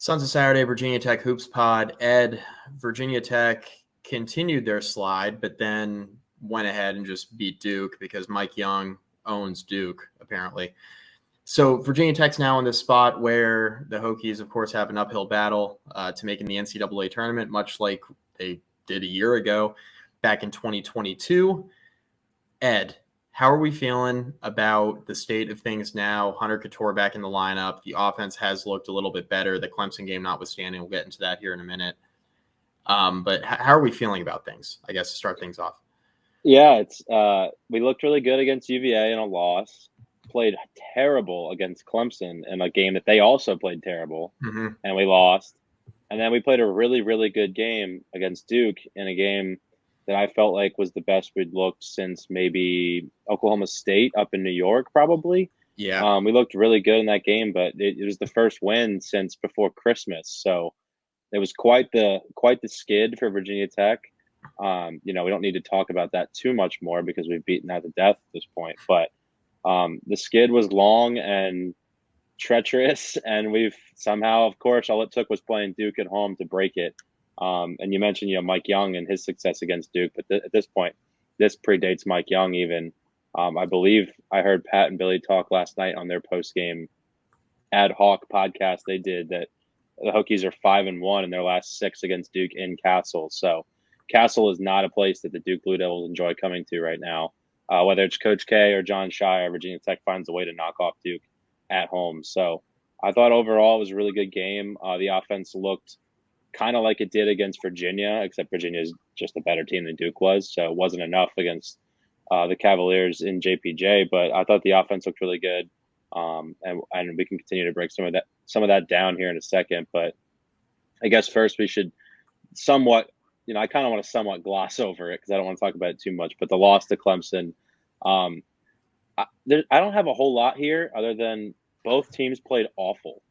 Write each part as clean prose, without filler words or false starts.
Sons of Saturday, Virginia Tech Hoops Pod. Ed, Virginia Tech continued their slide, but then went ahead and just beat Duke because Mike Young owns Duke, apparently. So Virginia Tech's now in this spot where the Hokies, of course, have an uphill battle to make in the NCAA tournament, much like they did a year ago back in 2022. Ed, how are we feeling about the state of things now? Hunter Couture back in the lineup. The offense has looked a little bit better, the Clemson game notwithstanding. We'll get into that here in a minute. But how are we feeling about things, I guess, to start things off? Yeah, we looked really good against UVA in a loss. Played terrible against Clemson in a game that they also played terrible, and we lost. And then we played a really, really good game against Duke in a game that I felt like was the best we'd looked since maybe Oklahoma State up in New York, probably. Yeah. We looked really good in that game, but it was the first win since before Christmas. So it was quite the skid for Virginia Tech. We don't need to talk about that too much more because we've beaten that to death at this point. But the skid was long and treacherous, and we've somehow, of course, all it took was playing Duke at home to break it. And you mentioned, Mike Young and his success against Duke, but at this point, this predates Mike Young even. I believe I heard Pat and Billy talk last night on their post-game ad hoc podcast they did that the Hokies are 5-1 in their last 6 against Duke in Cassell. So Cassell is not a place that the Duke Blue Devils enjoy coming to right now. Whether it's Coach K or John Shire, Virginia Tech finds a way to knock off Duke at home. So I thought overall it was a really good game. The offense looked kind of like it did against Virginia, except Virginia is just a better team than Duke was. So it wasn't enough against the Cavaliers in JPJ, but I thought the offense looked really good. And we can continue to break some of that down here in a second. But I guess first we should somewhat, I kind of want to somewhat gloss over it because I don't want to talk about it too much. But the loss to Clemson, I don't have a whole lot here other than both teams played awful.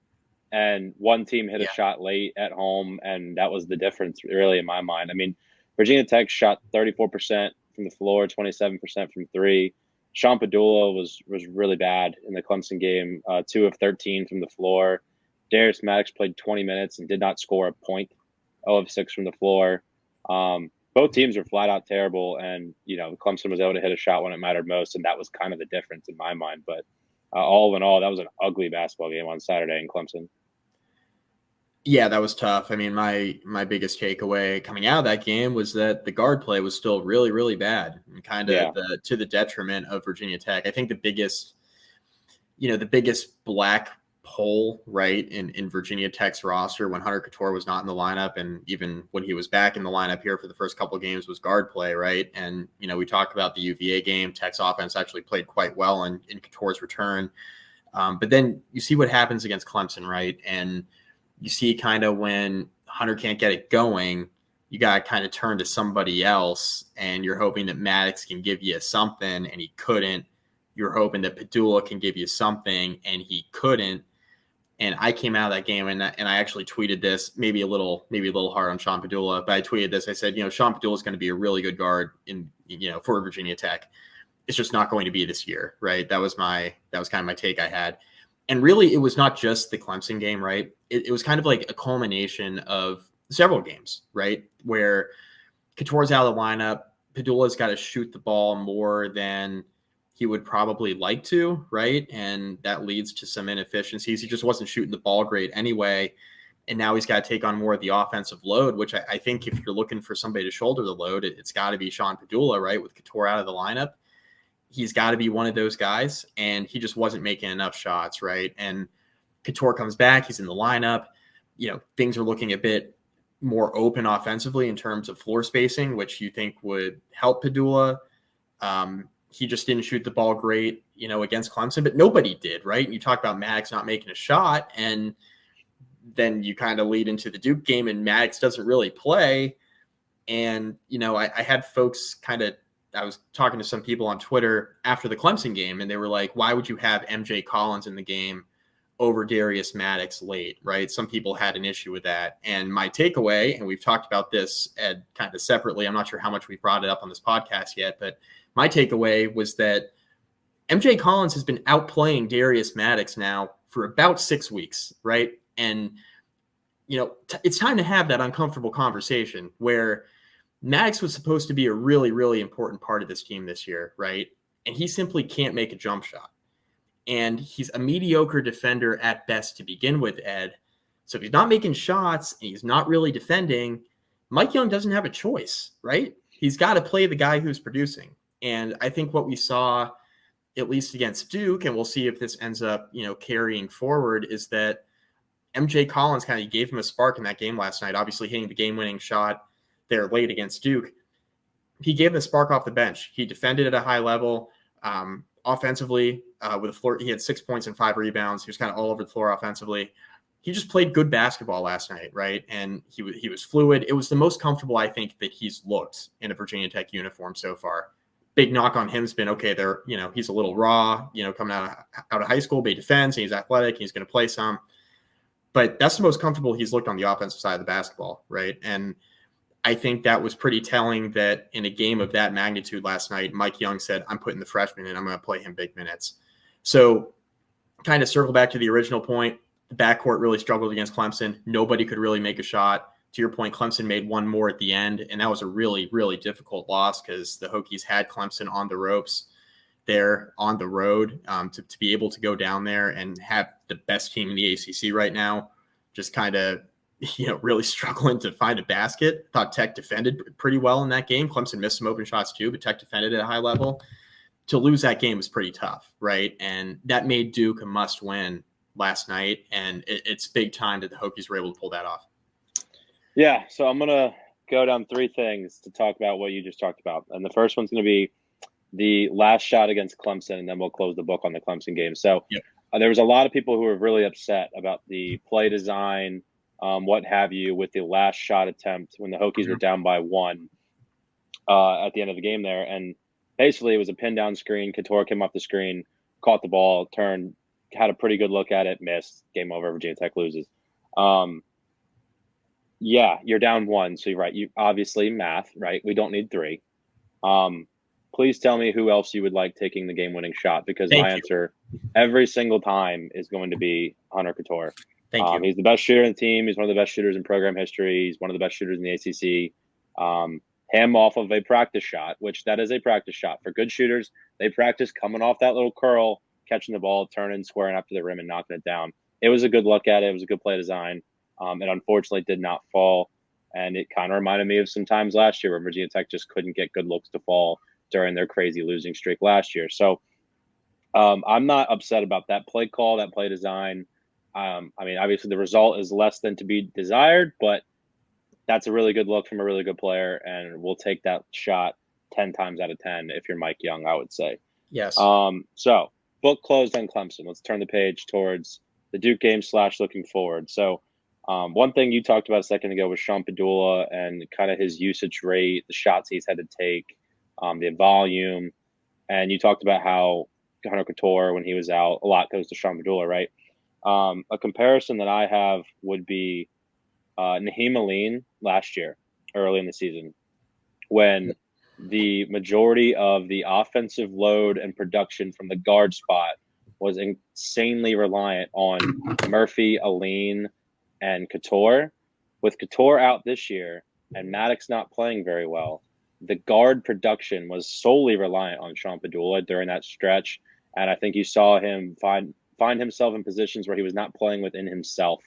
And one team hit a shot late at home, and that was the difference, really, in my mind. I mean, Virginia Tech shot 34% from the floor, 27% from three. Sean Padula was really bad in the Clemson game, 2 of 13 from the floor. Darius Maddox played 20 minutes and did not score a point, 0 of 6 from the floor. Both teams were flat out terrible, and, Clemson was able to hit a shot when it mattered most, and that was kind of the difference in my mind. But all in all, that was an ugly basketball game on Saturday in Clemson. Yeah, that was tough. I mean, my biggest takeaway coming out of that game was that the guard play was still really, really bad and kind of to the detriment of Virginia Tech. I think the biggest black hole, right, in Virginia Tech's roster when Hunter Couture was not in the lineup, and even when he was back in the lineup here for the first couple of games, was guard play, right? And, we talked about the UVA game. Tech's offense actually played quite well in Couture's return. But then you see what happens against Clemson, right? And you see kind of when Hunter can't get it going, you got to kind of turn to somebody else, and you're hoping that Maddox can give you something, and he couldn't. You're hoping that Padula can give you something, and he couldn't. And I came out of that game, and I actually tweeted this, maybe a little hard on Sean Padula, but I tweeted this. I said, Sean Padula is going to be a really good guard for Virginia Tech. It's just not going to be this year, right? That was kind of my take I had. And really, it was not just the Clemson game, right? It was kind of like a culmination of several games, right? Where Couture's out of the lineup, Padula's got to shoot the ball more than he would probably like to, right? And that leads to some inefficiencies. He just wasn't shooting the ball great anyway. And now he's got to take on more of the offensive load, which I think if you're looking for somebody to shoulder the load, it's got to be Sean Padula, right? With Couture out of the lineup. He's got to be one of those guys, and he just wasn't making enough shots, right? And Couture comes back. He's in the lineup. Things are looking a bit more open offensively in terms of floor spacing, which you think would help Padula. He just didn't shoot the ball great, against Clemson, but nobody did, right? And you talk about Maddox not making a shot, and then you kind of lead into the Duke game, and Maddox doesn't really play. And, I had folks I was talking to some people on Twitter after the Clemson game, and they were like, why would you have MJ Collins in the game over Darius Maddox late, right? Some people had an issue with that. And my takeaway, and we've talked about this Ed, kind of separately, I'm not sure how much we've brought it up on this podcast yet, but my takeaway was that MJ Collins has been outplaying Darius Maddox now for about 6 weeks, right? And it's time to have that uncomfortable conversation where Maddox was supposed to be a really, really important part of this team this year, right? And he simply can't make a jump shot. And he's a mediocre defender at best to begin with, Ed. So if he's not making shots and he's not really defending, Mike Young doesn't have a choice, right? He's got to play the guy who's producing. And I think what we saw, at least against Duke, and we'll see if this ends up, carrying forward, is that MJ Collins kind of gave him a spark in that game last night, obviously hitting the game-winning shot there late against Duke. He gave the spark off the bench. He defended at a high level. Offensively, with a floor, he had 6 points and 5 rebounds. He was kind of all over the floor offensively. He just played good basketball last night, right? And he was fluid. It was the most comfortable I think that he's looked in a Virginia Tech uniform so far. Big knock on him has been, okay, he's a little raw, coming out of high school, but he defends, and he's athletic, and he's going to play some. But that's the most comfortable he's looked on the offensive side of the basketball, right? And I think that was pretty telling that in a game of that magnitude last night, Mike Young said, I'm putting the freshman in. I'm going to play him big minutes. So kind of circle back to the original point, the backcourt really struggled against Clemson. Nobody could really make a shot. To your point, Clemson made one more at the end, and that was a really, really difficult loss because the Hokies had Clemson on the ropes there on the road. To be able to go down there and have the best team in the ACC right now just kind of really struggling to find a basket. Thought Tech defended pretty well in that game. Clemson missed some open shots too, but Tech defended at a high level. To lose that game was pretty tough, right? And that made Duke a must-win last night, and it's big time that the Hokies were able to pull that off. Yeah, so I'm going to go down 3 things to talk about what you just talked about. And the first one's going to be the last shot against Clemson, and then we'll close the book on the Clemson game. So there was a lot of people who were really upset about the play design, what have you, with the last shot attempt when the Hokies were down by 1 at the end of the game there. And basically it was a pin down screen. Couture came off the screen, caught the ball, turned, had a pretty good look at it, missed, game over, Virginia Tech loses. Yeah, you're down 1. So you're right. You obviously math, right? We don't need 3. Please tell me who else you would like taking the game-winning shot, because my answer every single time is going to be Hunter Couture. Thank you. He's the best shooter in the team. He's one of the best shooters in program history. He's one of the best shooters in the ACC. Him off of a practice shot, which that is a practice shot. For good shooters, they practice coming off that little curl, catching the ball, turning, squaring up to the rim, and knocking it down. It was a good look at it. It was a good play design. It unfortunately did not fall. And it kind of reminded me of some times last year where Virginia Tech just couldn't get good looks to fall during their crazy losing streak last year. So I'm not upset about that play call, that play design. Obviously the result is less than to be desired, but that's a really good look from a really good player, and we'll take that shot 10 times out of 10 if you're Mike Young, I would say. Yes. So book closed on Clemson. Let's turn the page towards the Duke game / looking forward. So one thing you talked about a second ago was Sean Padula and kind of his usage rate, the shots he's had to take, the volume. And you talked about how Hunter Couture, when he was out, a lot goes to Sean Padula, right? A comparison that I have would be Naheem Aline last year, early in the season, when the majority of the offensive load and production from the guard spot was insanely reliant on Murphy, Aline, and Couture. With Couture out this year and Maddox not playing very well, the guard production was solely reliant on Sean Padula during that stretch. And I think you saw him find himself in positions where he was not playing within himself.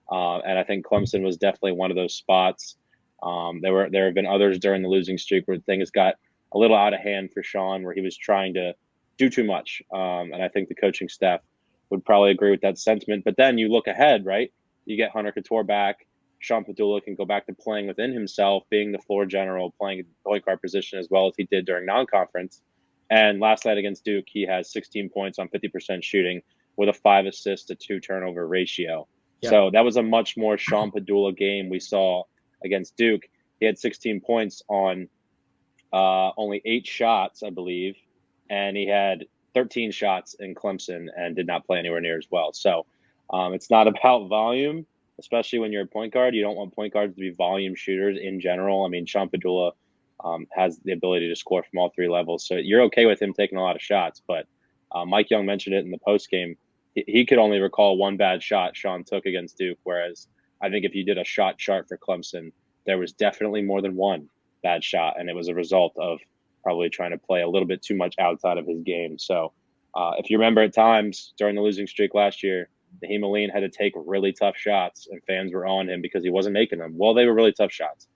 And I think Clemson was definitely one of those spots. There have been others during the losing streak where things got a little out of hand for Sean, where he was trying to do too much. And I think the coaching staff would probably agree with that sentiment. But then you look ahead, right? You get Hunter Couture back. Sean Padula can go back to playing within himself, being the floor general, playing the point guard position as well as he did during non-conference. And last night against Duke, he has 16 points on 50% shooting with a 5 assist to 2 turnover ratio. Yeah. So that was a much more Sean Padula game we saw against Duke. He had 16 points on only 8 shots, I believe, and he had 13 shots in Clemson and did not play anywhere near as well. So it's not about volume, especially when you're a point guard. You don't want point guards to be volume shooters in general. I mean, Sean Padula has the ability to score from all 3 levels. So you're okay with him taking a lot of shots. But Mike Young mentioned it in the postgame. He could only recall one bad shot Sean took against Duke, whereas I think if you did a shot chart for Clemson, there was definitely more than one bad shot, and it was a result of probably trying to play a little bit too much outside of his game. So if you remember at times during the losing streak last year, Naheem Aline had to take really tough shots, and fans were on him because he wasn't making them. Well, they were really tough shots.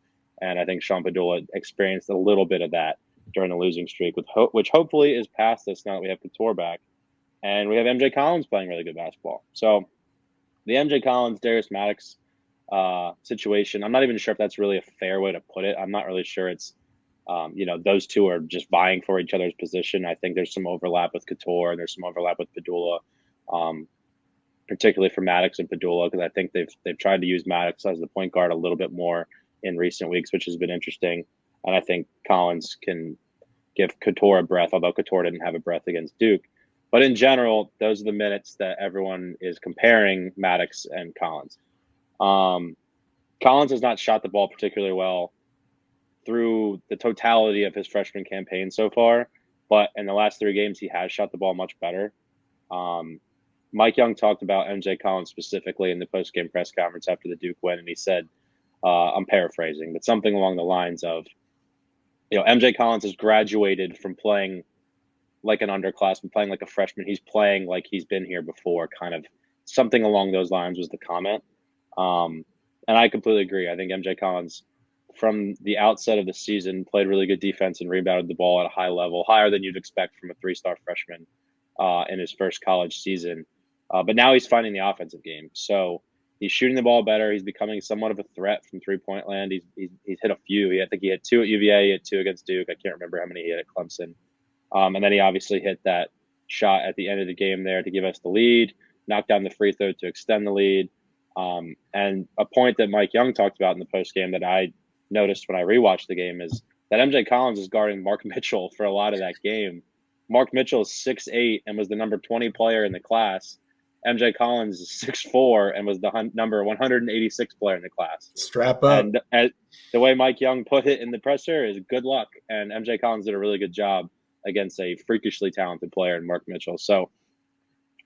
And I think Sean Padula experienced a little bit of that during the losing streak, which hopefully is past us now that we have Couture back. And we have MJ Collins playing really good basketball. So the MJ Collins, Darius Maddox situation, I'm not even sure if that's really a fair way to put it. I'm not really sure it's, those two are just vying for each other's position. I think there's some overlap with Couture and there's some overlap with Padula, particularly for Maddox and Padula, because I think they've tried to use Maddox as the point guard a little bit more in recent weeks, which has been interesting. And I think Collins can give Couture a breath, although Couture didn't have a breath against Duke. But in general, those are the minutes that everyone is comparing Maddox and Collins. Collins has not shot the ball particularly well through the totality of his freshman campaign so far, but in the last 3 games, he has shot the ball much better. Mike Young talked about MJ Collins specifically in the post-game press conference after the Duke win, and he said, I'm paraphrasing, but something along the lines of, MJ Collins has graduated from playing like an underclassman, playing like a freshman. He's playing like he's been here before, kind of something along those lines was the comment. And I completely agree. I think MJ Collins, from the outset of the season, played really good defense and rebounded the ball at a high level, higher than you'd expect from a 3-star freshman in his first college season. But now he's finding the offensive game. So he's shooting the ball better. He's becoming somewhat of a threat from three-point land. He's hit a few. I think he had 2 at UVA. He had 2 against Duke. I can't remember how many he had at Clemson. And then he obviously hit that shot at the end of the game there to give us the lead, knocked down the free throw to extend the lead. And a point that Mike Young talked about in the postgame that I noticed when I rewatched the game is that MJ Collins is guarding Mark Mitchell for a lot of that game. Mark Mitchell is 6'8" and was the number 20 player in the class. MJ Collins is 6'4" and was the number 186 player in the class. Strap up. And the way Mike Young put it in the presser is good luck. And MJ Collins did a really good job against a freakishly talented player in Mark Mitchell. So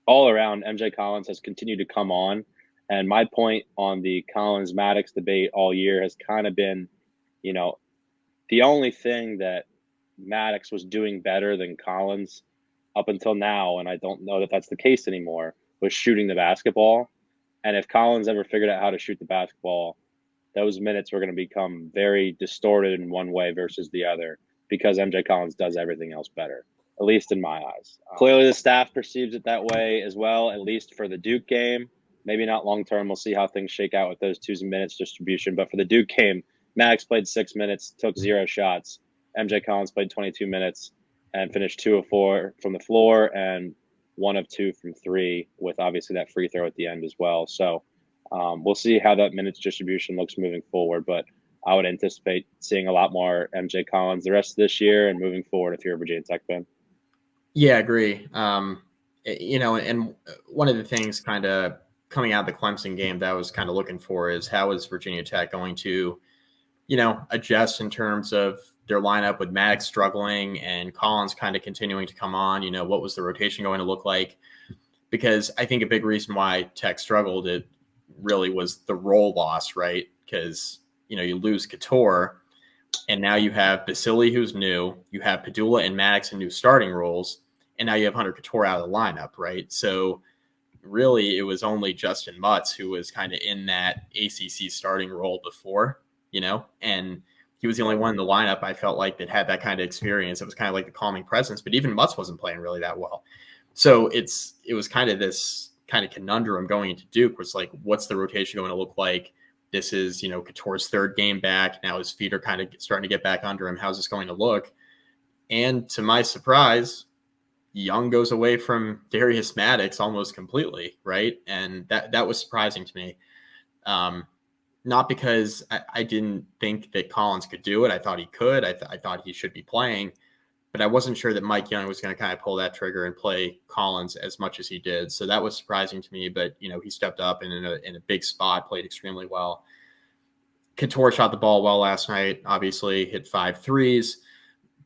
all around, MJ Collins has continued to come on. And my point on the Collins-Maddox debate all year has kind of been, the only thing that Maddox was doing better than Collins up until now, and I don't know that that's the case anymore, was shooting the basketball. And if Collins ever figured out how to shoot the basketball, those minutes were going to become very distorted in one way versus the other, because MJ Collins does everything else better, at least in my eyes. Clearly, the staff perceives it that way as well, at least for the Duke game. Maybe not long-term. We'll see how things shake out with those 2 minutes distribution. But for the Duke game, Maddox played 6 minutes, took 0 shots. MJ Collins played 22 minutes and finished 2 of 4 from the floor and 1 of 2 from 3, with obviously that free throw at the end as well. So we'll see how that minutes distribution looks moving forward. But I would anticipate seeing a lot more MJ Collins the rest of this year and moving forward if you're a Virginia Tech fan. Yeah, I agree. And one of the things kind of coming out of the Clemson game that I was kind of looking for is how is Virginia Tech going to, adjust in terms of their lineup with Maddox struggling and Collins kind of continuing to come on. What was the rotation going to look like? Because I think a big reason why Tech struggled, it really was the role loss, right? Because you lose Couture, and now you have Basili, who's new. You have Padula and Maddox in new starting roles, and now you have Hunter Couture out of the lineup, right? So really, it was only Justin Mutz who was kind of in that ACC starting role before, and he was the only one in the lineup I felt like that had that kind of experience. It was kind of like the calming presence, but even Mutz wasn't playing really that well. So it was kind of this kind of conundrum going into Duke, was like, what's the rotation going to look like? This is, Couture's 3rd game back. Now his feet are kind of starting to get back under him. How's this going to look? And to my surprise, Young goes away from Darius Maddox almost completely, right? And that was surprising to me. Not because I didn't think that Collins could do it. I thought he could. I thought he should be playing. But I wasn't sure that Mike Young was going to kind of pull that trigger and play Collins as much as he did. So that was surprising to me. But, he stepped up and in a big spot, played extremely well. Couture shot the ball well last night, obviously, hit 5 threes.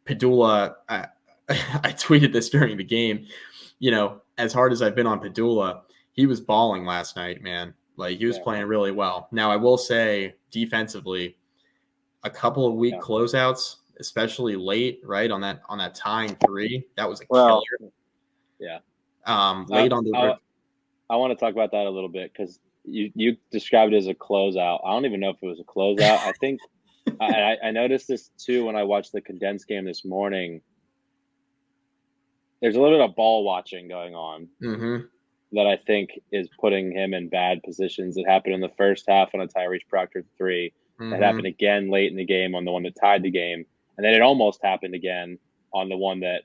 Padula, I tweeted this during the game. As hard as I've been on Padula, he was balling last night, man. Like he was playing really well. Now I will say defensively, a couple of weak closeouts, especially late, right on that tying 3, that was a killer. Yeah. Late on the. I want to talk about that a little bit because you described it as a closeout. I don't even know if it was a closeout. I think I noticed this too when I watched the condensed game this morning. There's a little bit of ball watching going on that I think is putting him in bad positions. It happened in the first half on a Tyrese Proctor 3. It happened again late in the game on the one that tied the game. And then it almost happened again on the one that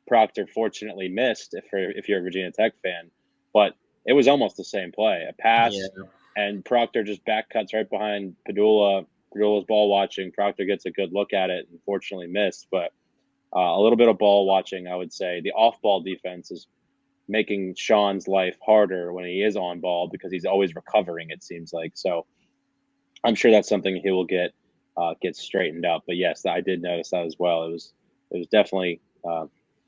Proctor fortunately missed if you're a Virginia Tech fan. But it was almost the same play. A pass, and Proctor just back cuts right behind Padula. Padula's ball watching. Proctor gets a good look at it and fortunately missed. But a little bit of ball watching, I would say. The off-ball defense is making Sean's life harder when he is on ball because he's always recovering, it seems like. So I'm sure that's something he will get straightened up. But yes, I did notice that as well. It was definitely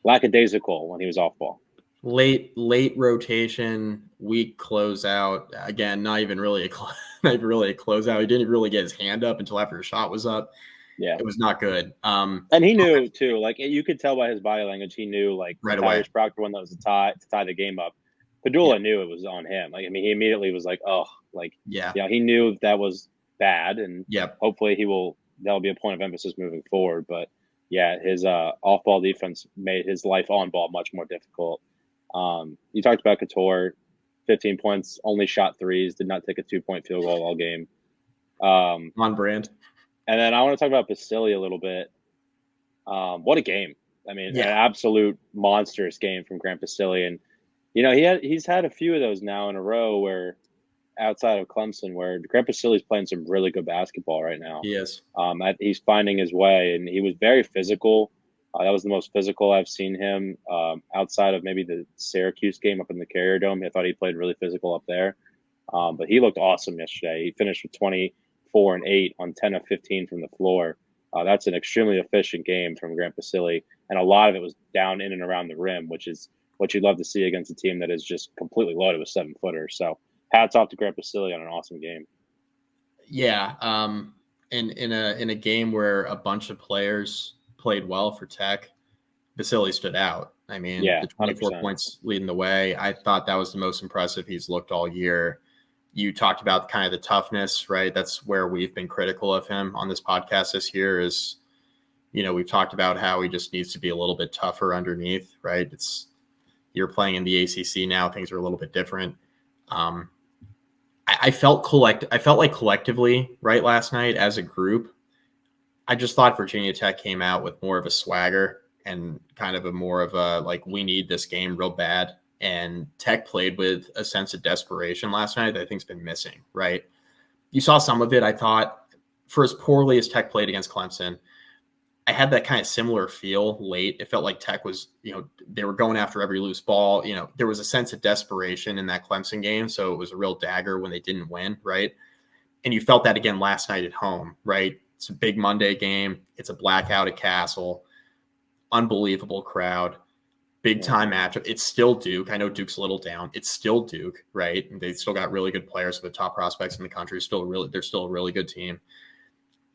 lackadaisical when he was off ball. Late rotation, weak closeout. Again, not even really a closeout. He didn't really get his hand up until after the shot was up. Yeah, it was not good. And he knew too. Like you could tell by his body language, he knew like right away. Tyrese Proctor one that was to tie the game up. Padula knew it was on him. Like I mean, he immediately was like, "Oh, like he knew that was bad." And hopefully that'll be a point of emphasis moving forward. But yeah, his off-ball defense made his life on ball much more difficult. You talked about Couture, 15 points, only shot threes, did not take a 2-point field goal all game. On brand. And then I want to talk about Basili a little bit. What a game. I mean, an absolute monstrous game from Grant Basili. And, you know, he's had a few of those now in a row where outside of Clemson where Grant Basili's playing some really good basketball right now. He is. He's finding his way, and he was very physical. That was the most physical I've seen him outside of maybe the Syracuse game up in the Carrier Dome. I thought he played really physical up there. But he looked awesome yesterday. He finished with 24 and 8 on 10 of 15 from the floor. That's an extremely efficient game from Grant Basili. And a lot of it was down in and around the rim, which is what you'd love to see against a team that is just completely loaded with 7-footers. So hats off to Grant Basili on an awesome game. Yeah. In a game where a bunch of players played well for Tech, Basili stood out. I mean, the 24 100%. Points leading the way. I thought that was the most impressive he's looked all year. You talked about kind of the toughness, right? That's where we've been critical of him on this podcast this year is, you know, we've talked about how he just needs to be a little bit tougher underneath, right? You're playing in the ACC now. Things are a little bit different. I felt like collectively, right, last night as a group, I just thought Virginia Tech came out with more of a swagger and kind of more of a, like, we need this game real bad. And Tech played with a sense of desperation last night that I think's been missing, right? You saw some of it, I thought, for as poorly as Tech played against Clemson. I had that kind of similar feel late. It felt like Tech was, you know, they were going after every loose ball. You know, there was a sense of desperation in that Clemson game. So it was a real dagger when they didn't win, right? And you felt that again last night at home, right? It's a big Monday game. It's a blackout at Cassell. Unbelievable crowd. Big time matchup. It's still Duke. I know Duke's a little down. It's still Duke, right? And they still got really good players, the top prospects in the country. They're still a really good team.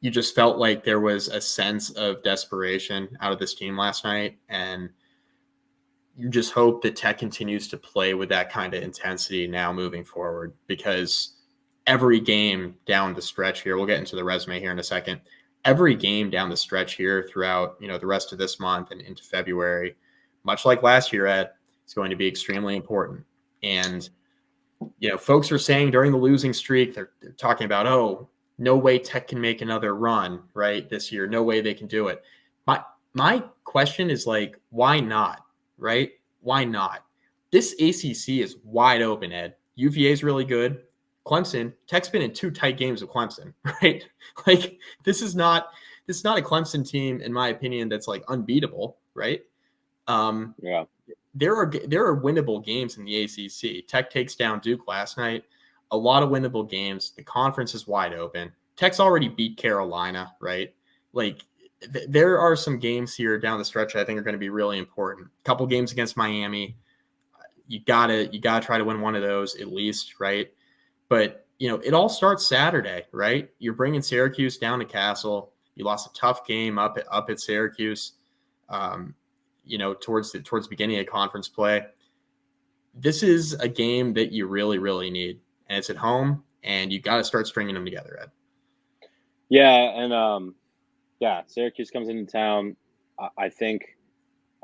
You just felt like there was a sense of desperation out of this team last night. And you just hope that Tech continues to play with that kind of intensity now moving forward, because every game down the stretch here, we'll get into the resume here in a second, every game down the stretch here throughout, you know, the rest of this month and into February, much like last year, Ed, it's going to be extremely important. And, you know, folks are saying during the losing streak, they're talking about, oh, no way Tech can make another run, right, this year. No way they can do it. My question is, like, why not, right? Why not? This ACC is wide open, Ed. UVA is really good. Clemson, Tech's been in 2 tight games with Clemson, right? Like, this is not a Clemson team, in my opinion, that's like unbeatable, right? There are winnable games in the ACC. Tech takes down Duke last night. A lot of winnable games. The conference is wide open. Tech's already beat Carolina, right? Like, there are some games here down the stretch I think are going to be really important. A couple games against Miami. You gotta try to win one of those at least, right? But, it all starts Saturday, right? You're bringing Syracuse down to Cassell. You lost a tough game up at Syracuse, towards the beginning of conference play. This is a game that you really, really need. And it's at home, and you got to start stringing them together, Ed. Yeah, and Syracuse comes into town. I think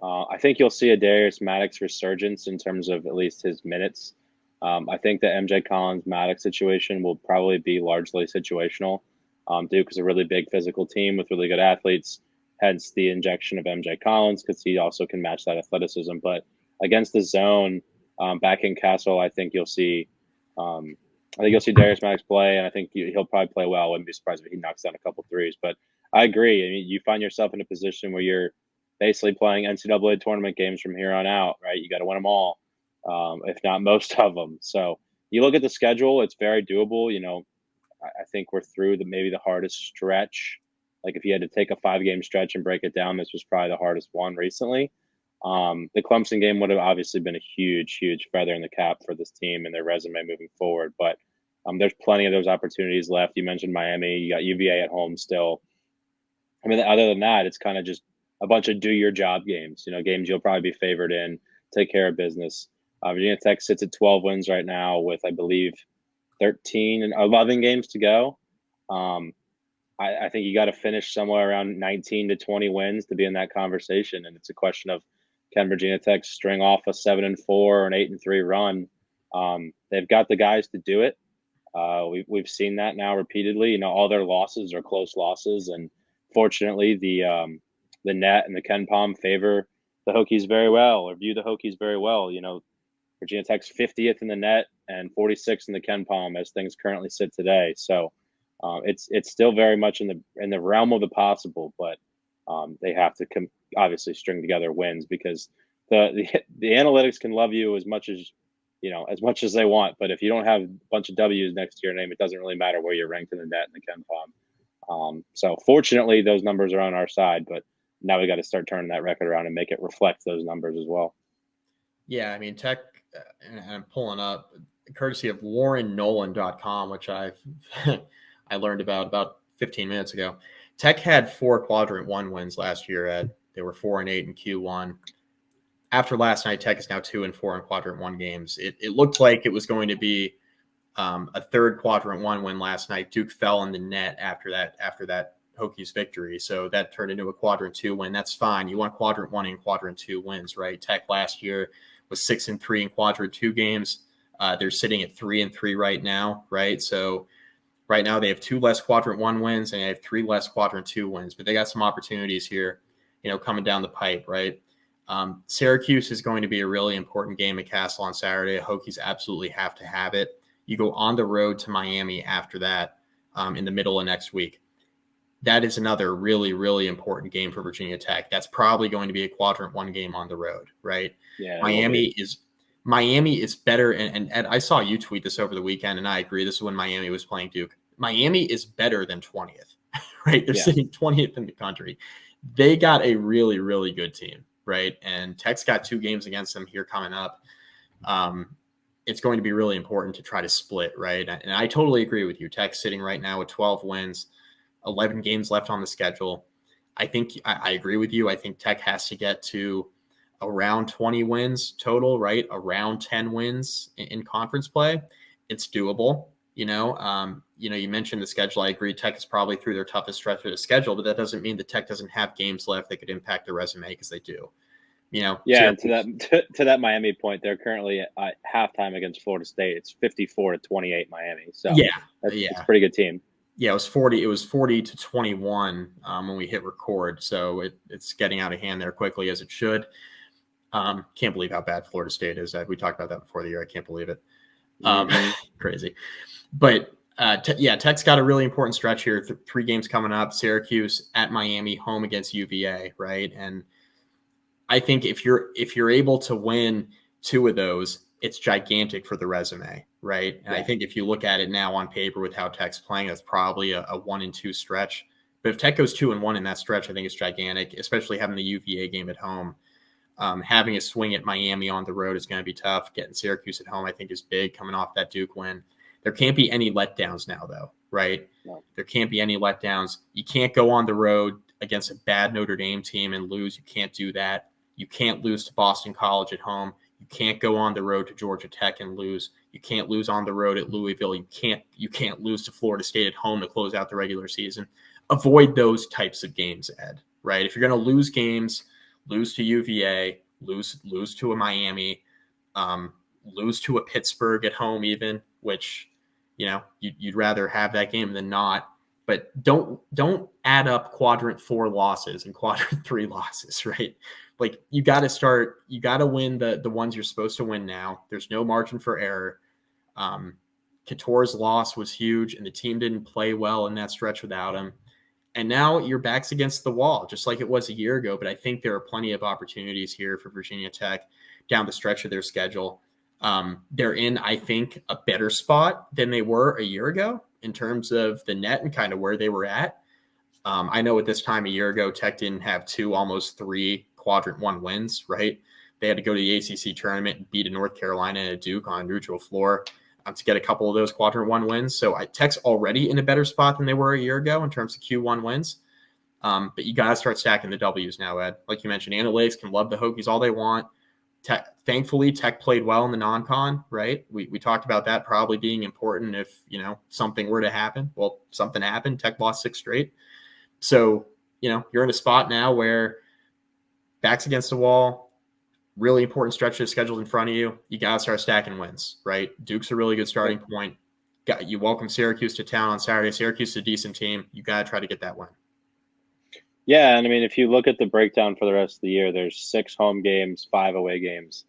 you'll see a Darius Maddox resurgence in terms of at least his minutes. I think the MJ Collins Maddox situation will probably be largely situational. Duke is a really big physical team with really good athletes, hence the injection of MJ Collins because he also can match that athleticism. But against the zone, back in Cassell, I think you'll see. Darius Maddox play, and I think he'll probably play well. I wouldn't be surprised if he knocks down a couple threes. But I agree. I mean, you find yourself in a position where you're basically playing NCAA tournament games from here on out, right? You got to win them all, if not most of them. So you look at the schedule; it's very doable. I think we're through maybe the hardest stretch. Like if you had to take a 5-game stretch and break it down, this was probably the hardest one recently. The Clemson game would have obviously been a huge, huge feather in the cap for this team and their resume moving forward. But there's plenty of those opportunities left. You mentioned Miami. You got UVA at home still. I mean, other than that, it's kind of just a bunch of do your job games. Games you'll probably be favored in, take care of business. Virginia Tech sits at 12 wins right now with, I believe, 13 and 11 games to go. I think you got to finish somewhere around 19 to 20 wins to be in that conversation. And it's a question of, can Virginia Tech string off a 7-4 or an 8-3 run? They've got the guys to do it. We've seen that now repeatedly. All their losses are close losses, and fortunately, the net and the Ken Palm favor the Hokies very well, or view the Hokies very well. Virginia Tech's 50th in the net and 46th in the Ken Palm as things currently sit today. So it's still very much in the realm of the possible, but they have to obviously string together wins because the analytics can love you as much as they want, but if you don't have a bunch of W's next to your name, it doesn't really matter where you're ranked in the net and the Ken Palm. So fortunately, those numbers are on our side, but now we got to start turning that record around and make it reflect those numbers as well. Yeah, I mean, Tech, and I'm pulling up courtesy of WarrenNolan.com, which I learned about 15 minutes ago. Tech had 4 quadrant 1 wins last year, Ed. They were 4-8 in Q1. After last night, Tech is now 2-4 in quadrant 1 games. It looked like it was going to be a third quadrant 1 win last night. Duke fell in the net after that Hokies victory, so that turned into a quadrant 2 win. That's fine. You want quadrant 1 and quadrant 2 wins, right? Tech last year was 6-3 in quadrant 2 games. They're sitting at 3-3 right now, right? So right now they have 2 less quadrant 1 wins and they have 3 less quadrant 2 wins, but they got some opportunities here, coming down the pipe, right? Syracuse is going to be a really important game at Cassell on Saturday. Hokies absolutely have to have it. You go on the road to Miami after that in the middle of next week. That is another really, really important game for Virginia Tech. That's probably going to be a quadrant 1 game on the road, right? Yeah, Miami is better. And I saw you tweet this over the weekend, and I agree. This is when Miami was playing Duke. Miami is better than 20th, right? They're sitting 20th in the country. They got a really, really good team, right? And Tech's got 2 games against them here coming up. It's going to be really important to try to split, right? And I totally agree with you. Tech's sitting right now with 12 wins, 11 games left on the schedule. I think I agree with you. I think Tech has to get to around 20 wins total, right? Around 10 wins in conference play. It's doable. You mentioned the schedule. I agree. Tech is probably through their toughest stretch of the schedule, but that doesn't mean that Tech doesn't have games left that could impact their resume, because they do. Yeah, and to that Miami point, they're currently at halftime against Florida State. It's 54-28 Miami. So it's a pretty good team. Yeah, it was 40-21 when we hit record. So it's getting out of hand there quickly, as it should. Can't believe how bad Florida State is. We talked about that before the year. I can't believe it. Crazy. But Tech's got a really important stretch here. 3 games coming up: Syracuse, at Miami, home against UVA, right? And I think if you're able to win 2 of those, it's gigantic for the resume, right? And I think if you look at it now on paper with how Tech's playing, that's probably a 1-2 stretch. But if Tech goes 2-1 in that stretch, I think it's gigantic, especially having the UVA game at home. Having a swing at Miami on the road is going to be tough. Getting Syracuse at home, I think, is big, coming off that Duke win. There can't be any letdowns now, though, right? No. There can't be any letdowns. You can't go on the road against a bad Notre Dame team and lose. You can't do that. You can't lose to Boston College at home. You can't go on the road to Georgia Tech and lose. You can't lose on the road at Louisville. You can't lose to Florida State at home to close out the regular season. Avoid those types of games, Ed, right? If you're going to lose games, lose to UVA, lose to a Miami, lose to a Pittsburgh at home even, which, you'd rather have that game than not. But don't add up quadrant 4 losses and quadrant 3 losses, right? Like you got to win the ones you're supposed to win now. There's no margin for error. Couture's loss was huge, and the team didn't play well in that stretch without him. And now your back's against the wall, just like it was a year ago. But I think there are plenty of opportunities here for Virginia Tech down the stretch of their schedule. They're in, I think, a better spot than they were a year ago in terms of the net and kind of where they were at. I know at this time a year ago, Tech didn't have 2, almost 3 quadrant 1 wins, right? They had to go to the ACC tournament and beat a North Carolina and a Duke on a neutral floor to get a couple of those quadrant 1 wins. So Tech's already in a better spot than they were a year ago in terms of Q1 wins. But you got to start stacking the W's now, Ed. Like you mentioned, analytics can love the Hokies all they want. Thankfully, Tech played well in the non-con, right? We talked about that probably being important if, something were to happen. Well, something happened. Tech lost 6 straight. So, you're in a spot now where back's against the wall, really important stretches scheduled in front of you. You got to start stacking wins, right? Duke's a really good starting point. You welcome Syracuse to town on Saturday. Syracuse is a decent team. You got to try to get that win. Yeah, and I mean, if you look at the breakdown for the rest of the year, there's 6 home games, 5 away games.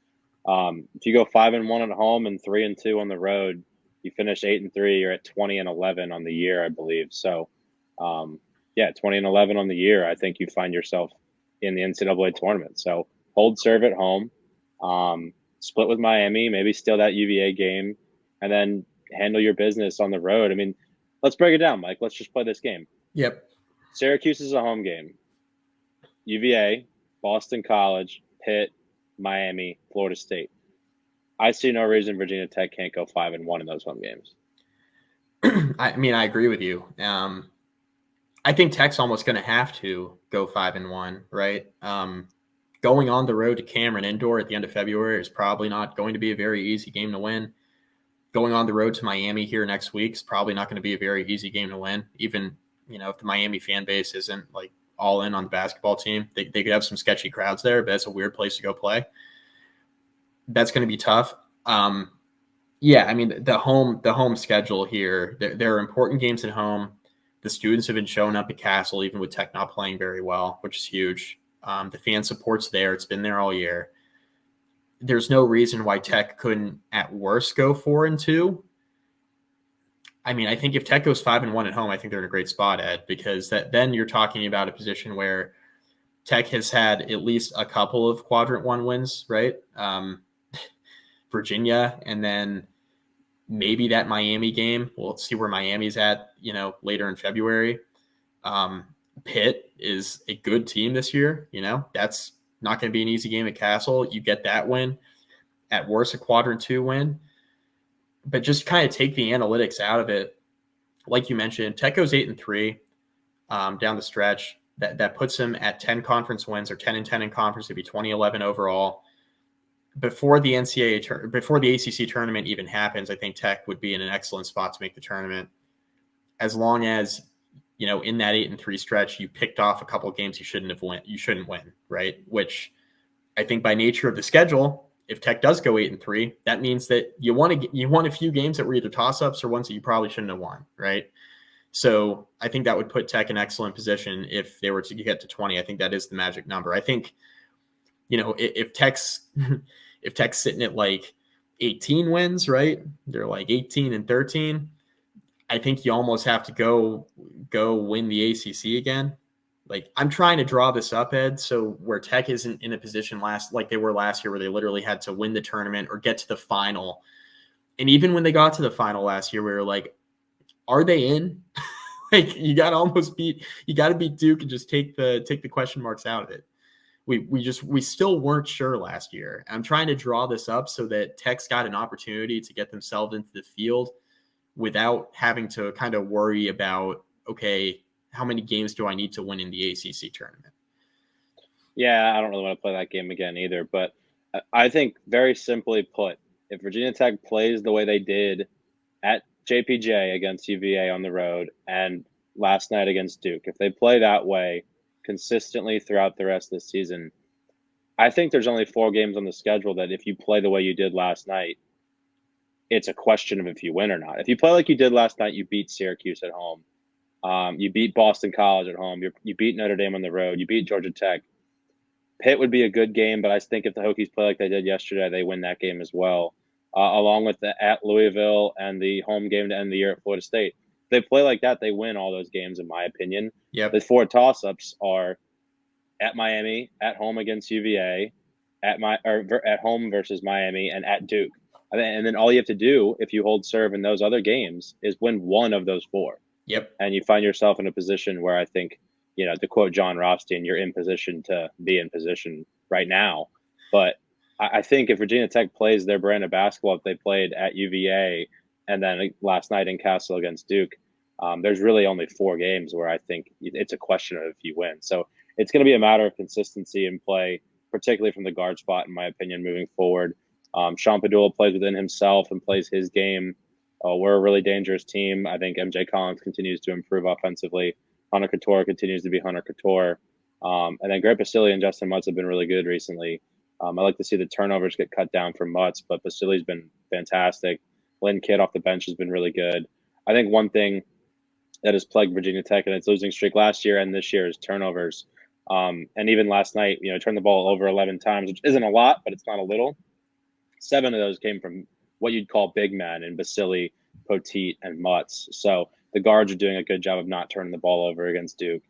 If you go 5-1 at home and 3-2 on the road, you finish 8-3. You're at 20-11 on the year, I believe. So, 20-11 on the year. I think you find yourself in the NCAA tournament. So hold serve at home, split with Miami, maybe steal that UVA game, and then handle your business on the road. I mean, let's break it down, Mike. Let's just play this game. Yep. Syracuse is a home game. UVA, Boston College, Pitt, Miami, Florida State. I see no reason Virginia Tech can't go 5-1 in those home games. I mean, I agree with you. I think Tech's almost going to have to go 5-1, right? Going on the road to Cameron Indoor at the end of February is probably not going to be a very easy game to win. Going on the road to Miami here next week is probably not going to be a very easy game to win. Even, if the Miami fan base isn't like all in on the basketball team, they could have some sketchy crowds there, but it's a weird place to go play. That's going to be tough. I mean, the home schedule here, there are important games at home. The students have been showing up at Cassell, even with Tech not playing very well, which is huge. The fan support's there. It's been there all year. There's no reason why Tech couldn't, at worst, go 4-2. I mean, I think if Tech goes 5-1 at home, I think they're in a great spot, Ed, because then you're talking about a position where Tech has had at least a couple of quadrant 1 wins, right? Virginia, and then maybe that Miami game. We'll see where Miami's at, later in February. Pitt is a good team this year. That's not going to be an easy game at Cassell. You get that win. At worst, a quadrant 2 win. But just kind of take the analytics out of it. Like you mentioned, Tech goes 8-3 down the stretch. That puts them at 10 conference wins, or 10-10 in conference. It'd be 20-11 overall. Before the before the ACC tournament even happens, I think Tech would be in an excellent spot to make the tournament. As long as, in that 8-3 stretch, you picked off a couple of games you shouldn't win, right? Which I think by nature of the schedule, if Tech does go 8-3, that means that you won a few games that were either toss-ups or ones that you probably shouldn't have won, right? So I think that would put Tech in excellent position if they were to get to 20. I think that is the magic number. I think, if Tech's sitting at like 18 wins, right? They're like 18-13. I think you almost have to go win the ACC again. Like, I'm trying to draw this up, Ed, so where Tech isn't in a position like they were last year, where they literally had to win the tournament or get to the final. And even when they got to the final last year, we were like, are they in? Like, you got to beat Duke and just take the question marks out of it. We still weren't sure last year. I'm trying to draw this up so that Tech's got an opportunity to get themselves into the field without having to kind of worry about, okay, how many games do I need to win in the ACC tournament? Yeah, I don't really want to play that game again either. But I think, very simply put, if Virginia Tech plays the way they did at JPJ against UVA on the road and last night against Duke, if they play that way consistently throughout the rest of the season, I think there's only 4 games on the schedule that if you play the way you did last night, it's a question of if you win or not. If you play like you did last night, you beat Syracuse at home. You beat Boston College at home. You beat Notre Dame on the road. You beat Georgia Tech. Pitt would be a good game, but I think if the Hokies play like they did yesterday, they win that game as well, along with the at Louisville and the home game to end the year at Florida State. If they play like that, they win all those games, in my opinion. Yep. The 4 toss-ups are at Miami, at home against UVA, at home versus Miami, and at Duke. And then all you have to do, if you hold serve in those other games, is win one of those 4. Yep. And you find yourself in a position where I think, to quote John Rothstein, you're in position to be in position right now. But I think if Virginia Tech plays their brand of basketball that they played at UVA and then last night in Cassell against Duke, there's really only 4 games where I think it's a question of if you win. So it's going to be a matter of consistency in play, particularly from the guard spot, in my opinion, moving forward. Sean Padula plays within himself and plays his game. We're a really dangerous team. I think MJ Collins continues to improve offensively. Hunter Couture continues to be Hunter Couture. And then Grant Basile and Justin Mutz have been really good recently. I like to see the turnovers get cut down from Mutz, but Basile's been fantastic. Lynn Kidd off the bench has been really good. I think one thing that has plagued Virginia Tech in its losing streak last year and this year is turnovers. And even last night, turned the ball over 11 times, which isn't a lot, but it's not a little. 7 of those came from what you'd call big men in Basile, Poteet, and Mutz. So the guards are doing a good job of not turning the ball over against Duke.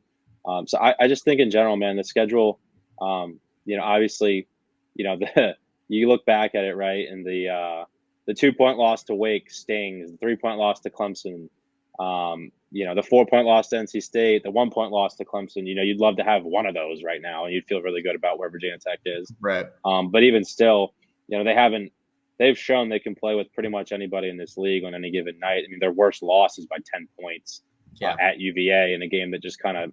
So I just think in general, man, the schedule, obviously, you look back at it, right, and the 2-point loss to Wake stings, the 3-point loss to Clemson, the 4-point loss to NC State, the 1-point loss to Clemson. You'd love to have one of those right now, and you'd feel really good about where Virginia Tech is. Right. But even still, they've shown they can play with pretty much anybody in this league on any given night. I mean, their worst loss is by 10 points at UVA in a game that just kind of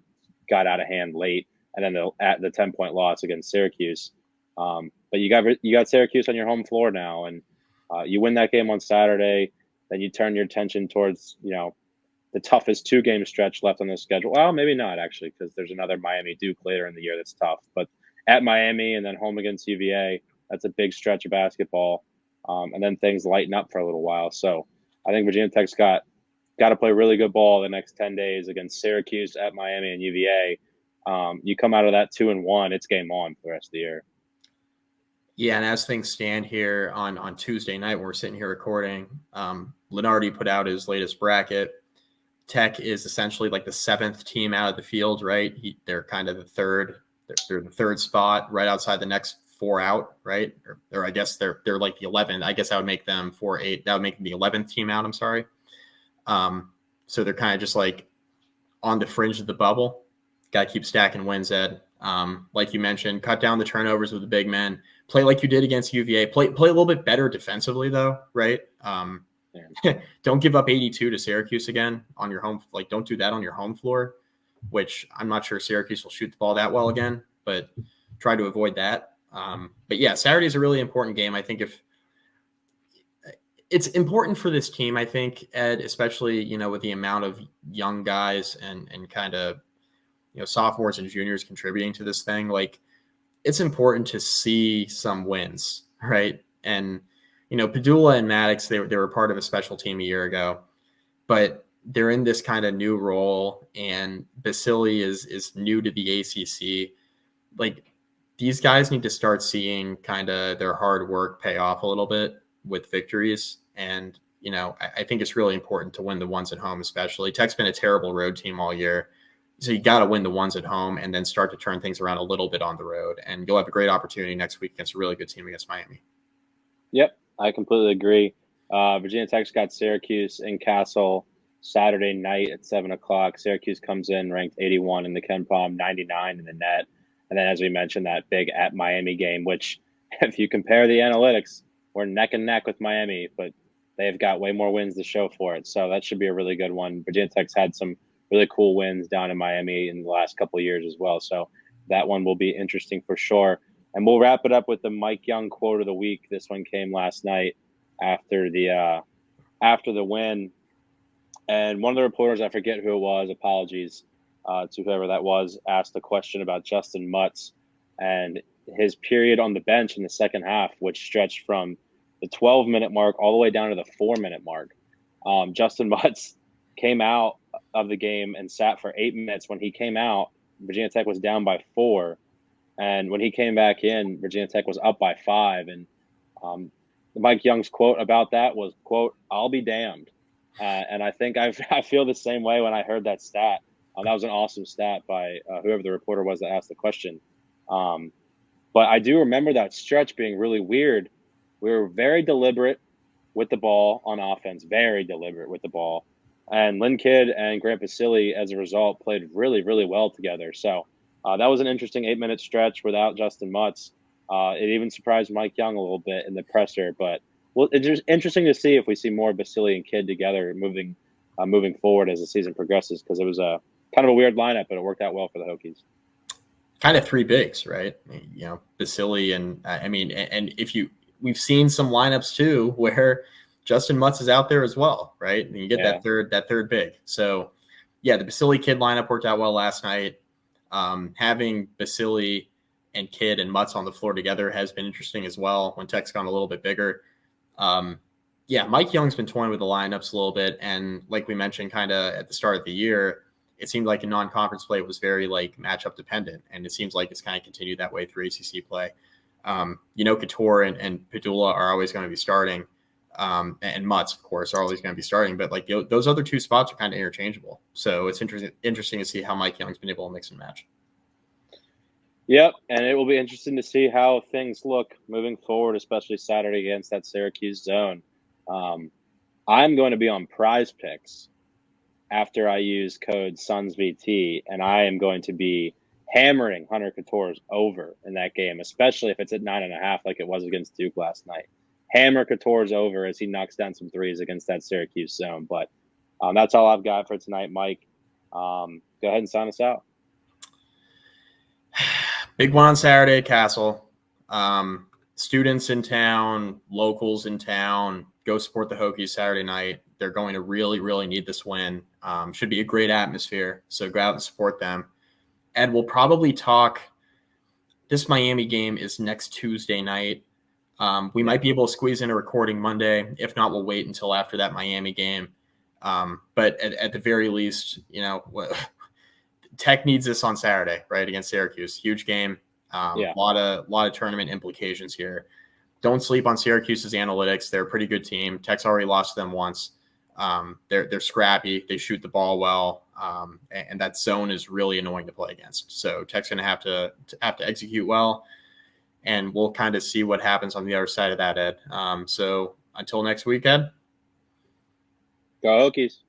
got out of hand late, and then at the 10-point loss against Syracuse. But you got Syracuse on your home floor now, and you win that game on Saturday. Then you turn your attention towards the toughest 2-game stretch left on the schedule. Well, maybe not actually, because there's another Miami Duke later in the year that's tough. But at Miami and then home against UVA, that's a big stretch of basketball. And then things lighten up for a little while. So I think Virginia Tech's got to play really good ball the next 10 days against Syracuse, at Miami, and UVA. You come out of that 2-1, it's game on for the rest of the year. Yeah, and as things stand here on Tuesday night when we're sitting here recording, Lenardi put out his latest bracket. Tech is essentially like the 7th team out of the field, right? They're kind of the third. They're the 3rd spot, right outside the next 4 out, right? Or I guess they're like the 11th. I guess that would make them 4-8. That would make them the 11th team out. I'm sorry. So they're kind of just like on the fringe of the bubble. Got to keep stacking wins, Ed. Like you mentioned, cut down the turnovers with the big men. Play like you did against UVA. Play a little bit better defensively, though, right? Don't give up 82 to Syracuse again on your home. Like, don't do that on your home floor, which I'm not sure Syracuse will shoot the ball that well again, but try to avoid that. But yeah, Saturday is a really important game. I think if it's important for this team, I think, Ed, especially, with the amount of young guys and kind of, sophomores and juniors contributing to this thing, like it's important to see some wins, right? And, Padula and Maddox, they were part of a special team a year ago, but they're in this kind of new role, and Basile is new to the ACC. Like, these guys need to start seeing kind of their hard work pay off a little bit with victories. And, I think it's really important to win the ones at home, especially. Tech's been a terrible road team all year. So you got to win the ones at home and then start to turn things around a little bit on the road. And you'll have a great opportunity next week against a really good team against Miami. Yep, I completely agree. Virginia Tech's got Syracuse in Cassell Saturday night at 7 o'clock. Syracuse comes in ranked 81 in the KenPom, 99 in the net. And then, as we mentioned, that big at Miami game, which if you compare the analytics, we're neck and neck with Miami. But they've got way more wins to show for it. So that should be a really good one. Virginia Tech's had some really cool wins down in Miami in the last couple of years as well. So that one will be interesting for sure. And we'll wrap it up with the Mike Young quote of the week. This one came last night after the win. And one of the reporters, I forget who it was, apologies to whoever that was, asked a question about Justin Mutz and his period on the bench in the second half, which stretched from the 12-minute mark all the way down to the 4-minute mark. Justin Mutz came out of the game and sat for 8 minutes. When he came out, Virginia Tech was down by 4. And when he came back in, Virginia Tech was up by 5. And Mike Young's quote about that was, quote, "I'll be damned." And I think I feel the same way when I heard that stat. That was an awesome stat by whoever the reporter was that asked the question. But I do remember that stretch being really weird. We were very deliberate with the ball on offense, very deliberate with the ball. And Lynn Kidd and Grant Basile, as a result, played really, really well together. So that was an interesting 8-minute stretch without Justin Mutz. It even surprised Mike Young a little bit in the presser. But it's just interesting to see if we see more Basile and Kidd together moving forward as the season progresses, because it was a kind of a weird lineup, but it worked out well for the Hokies. Kind of three bigs, right? Basile and we've seen some lineups too where Justin Mutz is out there as well, right? And you get that third big. So yeah, the Basile Kidd lineup worked out well last night. Having Basile and Kidd and Mutz on the floor together has been interesting as well when Tech's gone a little bit bigger. Mike Young's been toying with the lineups a little bit, and like we mentioned kind of at the start of the year, it seemed like in non-conference play it was very like matchup dependent, and it seems like it's kind of continued that way through ACC play. Couture and Padula are always going to be starting, and Mutz, of course, are always going to be starting. But like those other two spots are kind of interchangeable, so it's interesting to see how Mike Young's been able to mix and match. Yep, and it will be interesting to see how things look moving forward, especially Saturday against that Syracuse zone. I'm going to be on Prize Picks after I use code SUNSVT, and I am going to be hammering Hunter Couture's over in that game, especially if it's at 9.5 like it was against Duke last night. Hammer Couture's over as he knocks down some threes against that Syracuse zone. But that's all I've got for tonight, Mike. Go ahead and sign us out. Big one on Saturday at Cassell. Students in town, locals in town, go support the Hokies Saturday night. They're going to really, really need this win. Should be a great atmosphere, so go out and support them. Ed, we'll probably talk. This Miami game is next Tuesday night. We might be able to squeeze in a recording Monday. If not, we'll wait until after that Miami game. But at the very least, Tech needs this on Saturday, right, against Syracuse. Huge game. A lot of tournament implications here. Don't sleep on Syracuse's analytics. They're a pretty good team. Tech's already lost to them once. They're scrappy. They shoot the ball well, and that zone is really annoying to play against. So Tech's going to have to execute well, and we'll kind of see what happens on the other side of that, Ed. So until next week, Ed. Go Hokies.